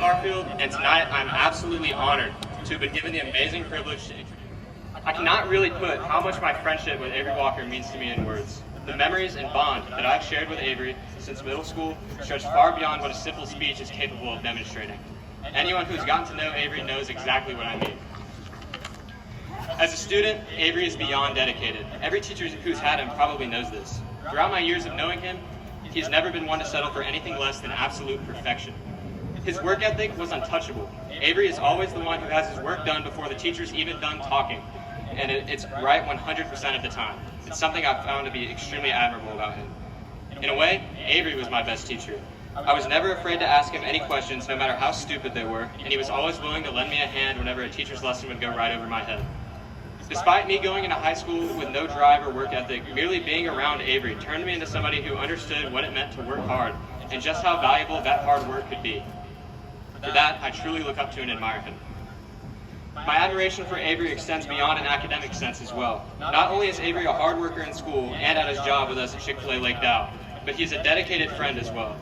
Garfield, and tonight I'm absolutely honored to have been given the amazing privilege to introduce. I cannot really put how much my friendship with Avery Walker means to me in words. The memories and bond that I've shared with Avery since middle school stretch far beyond what a simple speech is capable of demonstrating. Anyone who's gotten to know Avery knows exactly what I mean. As a student, Avery is beyond dedicated. Every teacher who's had him probably knows this. Throughout my years of knowing him, he's never been one to settle for anything less than absolute perfection. His work ethic was untouchable. Avery is always the one who has his work done before the teacher's even done talking, and it's right 100% of the time. It's something I've found to be extremely admirable about him. In a way, Avery was my best teacher. I was never afraid to ask him any questions, no matter how stupid they were, and he was always willing to lend me a hand whenever a teacher's lesson would go right over my head. Despite me going into high school with no drive or work ethic, merely being around Avery turned me into somebody who understood what it meant to work hard and just how valuable that hard work could be. For that, I truly look up to and admire him. My admiration for Avery extends beyond an academic sense as well. Not only is Avery a hard worker in school and at his job with us at Chick-fil-A Lake Dow, but he's a dedicated friend as well.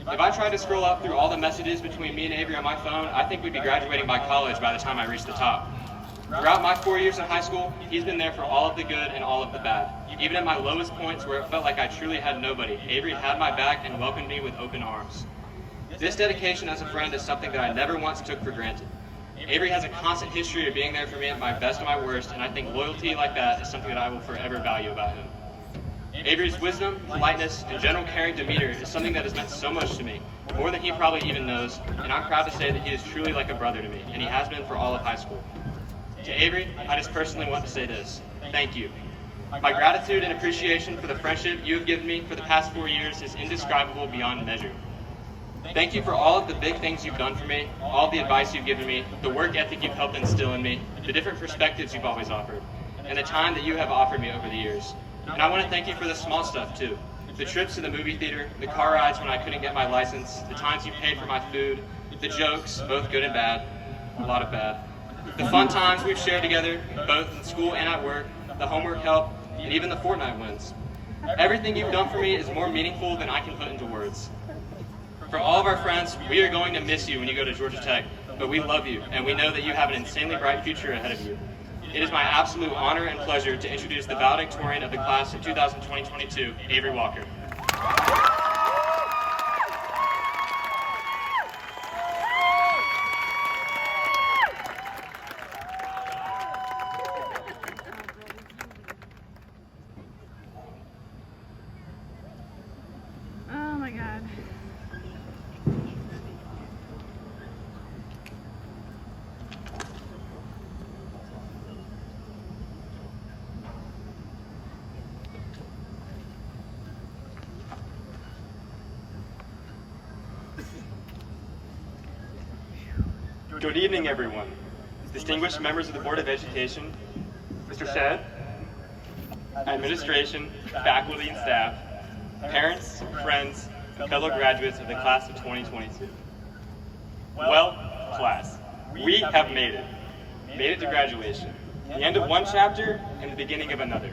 If I tried to scroll up through all the messages between me and Avery on my phone, I think we'd be graduating by college by the time I reach the top. Throughout my 4 years in high school, he's been there for all of the good and all of the bad. Even at my lowest points where it felt like I truly had nobody, Avery had my back and welcomed me with open arms. This dedication as a friend is something that I never once took for granted. Avery has a constant history of being there for me at my best and my worst, and I think loyalty like that is something that I will forever value about him. Avery's wisdom, politeness, and general caring demeanor is something that has meant so much to me, more than he probably even knows, and I'm proud to say that he is truly like a brother to me, and he has been for all of high school. To Avery, I just personally want to say this: thank you. My gratitude and appreciation for the friendship you have given me for the past 4 years is indescribable beyond measure. Thank you for all of the big things you've done for me, all the advice you've given me, the work ethic you've helped instill in me, the different perspectives you've always offered, and the time that you have offered me over the years. And I want to thank you for the small stuff too. The trips to the movie theater, the car rides when I couldn't get my license, the times you paid for my food, the jokes, both good and bad, a lot of bad, the fun times we've shared together, both in school and at work, the homework help, and even the Fortnite wins. Everything you've done for me is more meaningful than I can put into words. For all of our friends, we are going to miss you when you go to Georgia Tech, but we love you, and we know that you have an insanely bright future ahead of you. It is my absolute honor and pleasure to introduce the valedictorian of the class of 2020-22, Avery Walker. Oh my God. Good evening, everyone. Distinguished members of the Board of Education, Mr. Shedd, administration, faculty, and staff, parents, friends, and fellow graduates of the class of 2022. Well, class, we have made it. Made it to graduation. The end of one chapter and the beginning of another.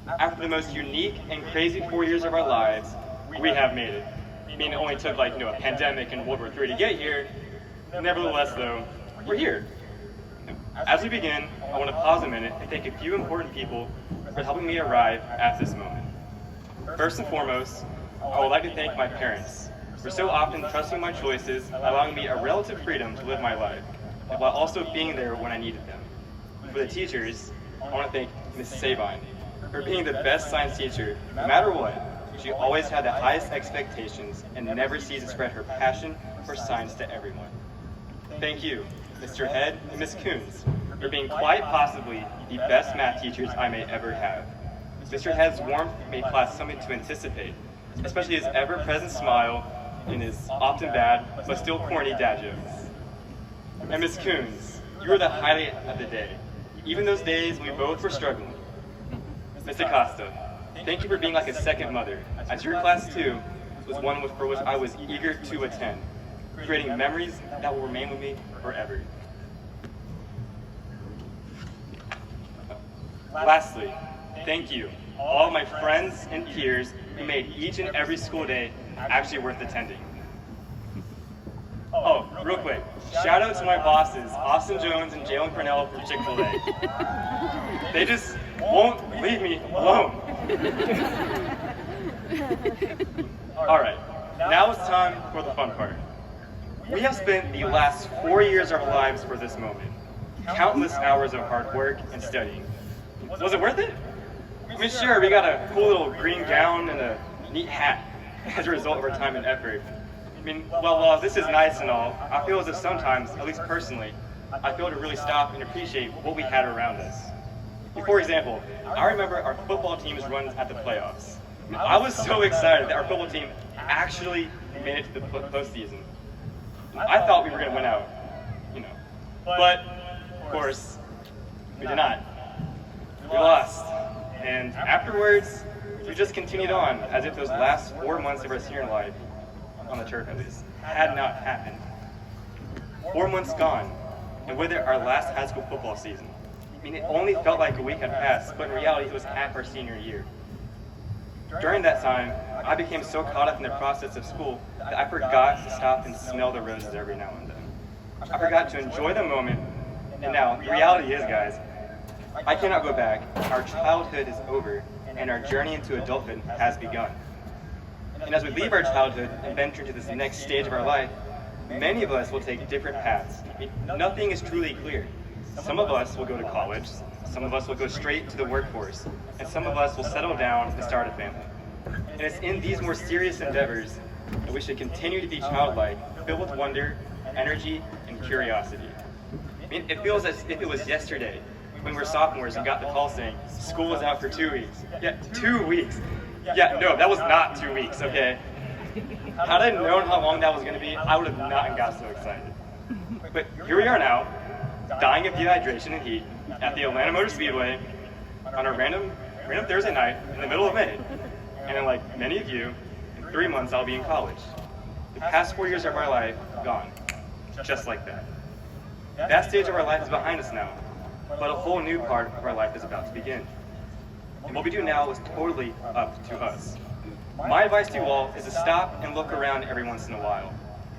After the most unique and crazy 4 years of our lives, we have made it. I mean, it only took a pandemic and World War III to get here. Nevertheless, though, we're here. As we begin, I want to pause a minute and thank a few important people for helping me arrive at this moment. First and foremost, I would like to thank my parents for so often trusting my choices, allowing me a relative freedom to live my life, while also being there when I needed them. For the teachers, I want to thank Mrs. Sabine for being the best science teacher. No matter what, she always had the highest expectations and never ceased to spread her passion for science to everyone. Thank you, Mr. Head and Ms. Coons, for being quite possibly the best math teachers I may ever have. Mr. Head's warmth made class something to anticipate, especially his ever-present smile and his often bad but still corny dad jokes. And Ms. Coons, you were the highlight of the day, even those days when we both were struggling. Ms. Acosta, thank you for being like a second mother, as your class too was one for which I was eager to attend, creating memories that will remain with me forever. Lastly, thank you, all my friends and peers who made each and every school day actually worth attending. Oh, real quick, shout out to my bosses, Austin Jones and Jalen Cornell from Chick-fil-A. They just won't leave me alone. All right, now it's time for the fun part. We have spent the last 4 years of our lives for this moment. Countless hours of hard work and studying. Was it worth it? I mean, sure, we got a cool little green gown and a neat hat as a result of our time and effort. I mean, well, while this is nice and all, I feel as if sometimes, at least personally, I feel to really stop and appreciate what we had around us. For example, I remember our football team's runs at the playoffs. I was so excited that our football team actually made it to the postseason. I thought we were going to win out, but of course, we did not. We lost, and afterwards, we just continued on as if those last 4 months of our senior life, on the turf at least, had not happened. 4 months gone, and with it, our last high school football season. I mean, it only felt like a week had passed, but in reality, it was half our senior year. During that time, I became so caught up in the process of school that I forgot to stop and smell the roses every now and then. I forgot to enjoy the moment, and now, the reality is, guys, I cannot go back. Our childhood is over, and our journey into adulthood has begun. And as we leave our childhood and venture into this next stage of our life, many of us will take different paths. I mean, nothing is truly clear. Some of us will go to college, some of us will go straight to the workforce, and some of us will settle down and start a family. And it's in these more serious endeavors that we should continue to be childlike, filled with wonder, energy, and curiosity. I mean, it feels as if it was yesterday when we were sophomores and got the call saying, school is out for 2 weeks. Yeah, 2 weeks. Yeah, no, that was not 2 weeks, okay? Had I known how long that was going to be, I would have not got so excited. But here we are now, dying of dehydration and heat at the Atlanta Motor Speedway on a random Thursday night in the middle of May. And then, like many of you, in 3 months I'll be in college. The past 4 years of our life, gone. Just like that. That stage of our life is behind us now, but a whole new part of our life is about to begin. And what we do now is totally up to us. My advice to you all is to stop and look around every once in a while,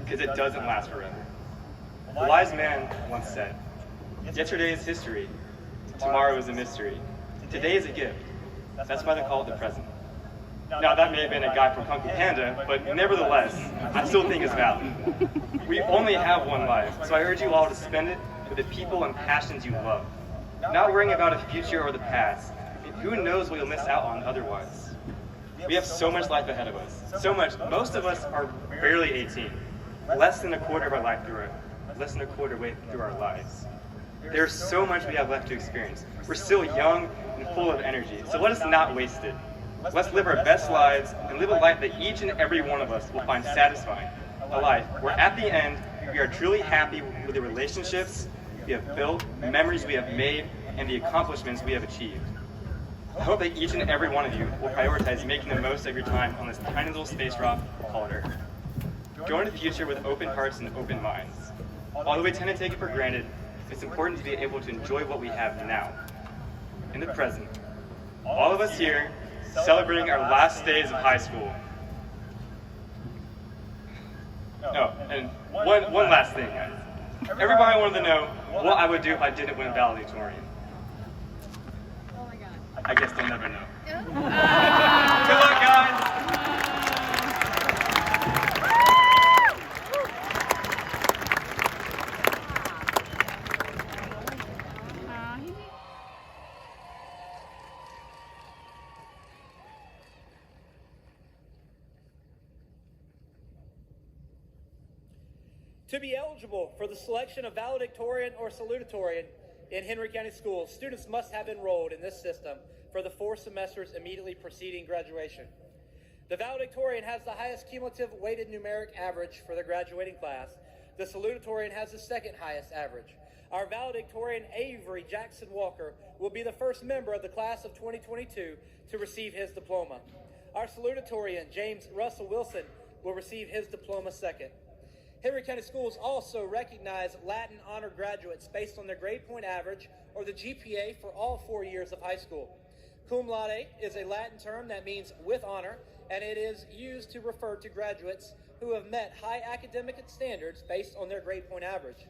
because it doesn't last forever. A wise man once said, yesterday is history, tomorrow is a mystery, today is a gift. That's why they call it the present. Now that may have been a guy from Kung Fu Panda, but nevertheless, I still think it's valid. We only have one life, so I urge you all to spend it with the people and passions you love. Not worrying about a future or the past. Who knows what you'll miss out on otherwise? We have so much life ahead of us. So much. Most of us are barely 18. Less than a quarter of our life less than a quarter way through our lives. There's so much we have left to experience. We're still young and full of energy, so let us not waste it. Let's live our best lives and live a life that each and every one of us will find satisfying. A life where at the end, we are truly happy with the relationships we have built, memories we have made, and the accomplishments we have achieved. I hope that each and every one of you will prioritize making the most of your time on this tiny little space rock called Earth. Go into the future with open hearts and open minds. Although we tend to take it for granted, it's important to be able to enjoy what we have now, in the present. All of us here celebrating our last days of high school. Oh, and one last thing, guys. Everybody wanted to know what I would do if I didn't win valedictorian. Oh my God. I guess they'll never know. Good luck, guys! To be eligible for the selection of valedictorian or salutatorian in Henry County Schools, students must have enrolled in this system for the 4 semesters immediately preceding graduation. The valedictorian has the highest cumulative weighted numeric average for the graduating class. The salutatorian has the second highest average. Our valedictorian, Avery Jackson Walker, will be the first member of the class of 2022 to receive his diploma. Our salutatorian, James Russell Wilson, will receive his diploma second. Henry County Schools also recognize Latin honor graduates based on their grade point average or the GPA for all 4 years of high school. Cum laude is a Latin term that means with honor, and it is used to refer to graduates who have met high academic standards based on their grade point average.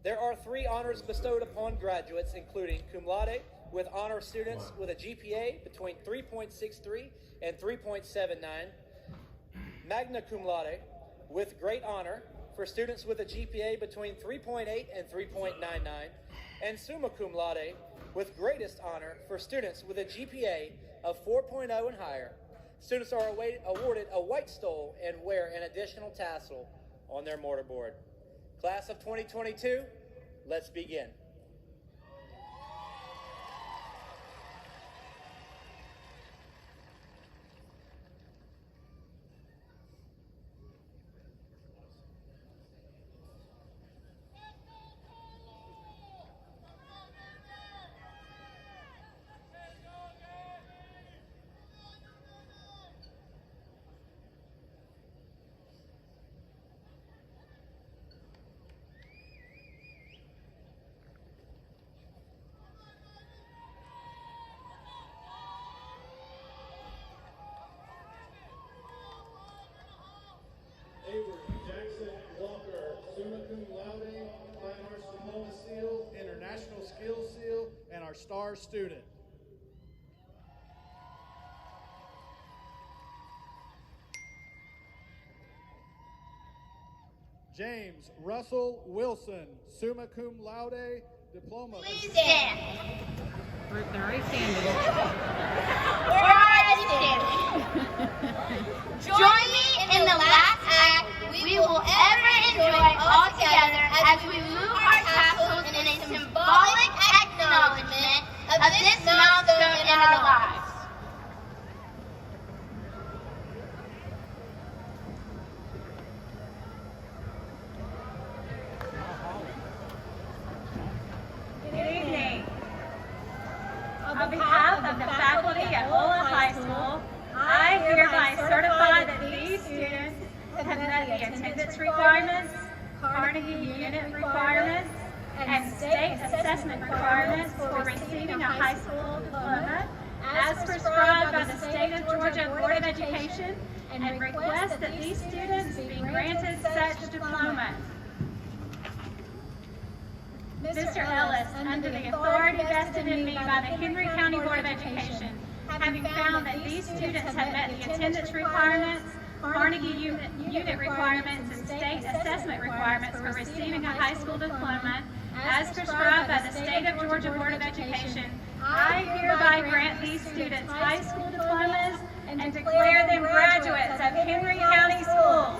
There are 3 honors bestowed upon graduates, including cum laude, with honor students with a GPA between 3.63 and 3.79, magna cum laude, with great honor for students with a GPA between 3.8 and 3.99, and summa cum laude, with greatest honor for students with a GPA of 4.0 and higher. Students are awarded a white stole and wear an additional tassel on their mortarboard. Class of 2022, let's begin. Avery Walker, summa cum laude, Fine Arts Diploma Seal, International Skills Seal, and our star student. James Russell Wilson, summa cum laude, Diploma. Please stand. They're already standing. We're already standing. Join me in the last act we will ever enjoy all together as we move our tassels in a symbolic acknowledgement of this milestone in our lives. Good evening. On behalf of the faculty at Lola High School, I hereby certify that these students have met the attendance requirements, Carnegie Unit requirements, and state assessment requirements for receiving a high school diploma as prescribed by the State of Georgia Board of Education, and request that these students be granted such diplomas. Mr. Ellis, under the authority vested in me by the Henry County Board of Education, having found that these students have met the attendance requirements, Carnegie Unit requirements, and state assessment requirements for receiving a high school diploma, as prescribed by the State of Georgia Board of Education, I hereby grant these students high school diplomas and declare them graduates of Henry County Schools.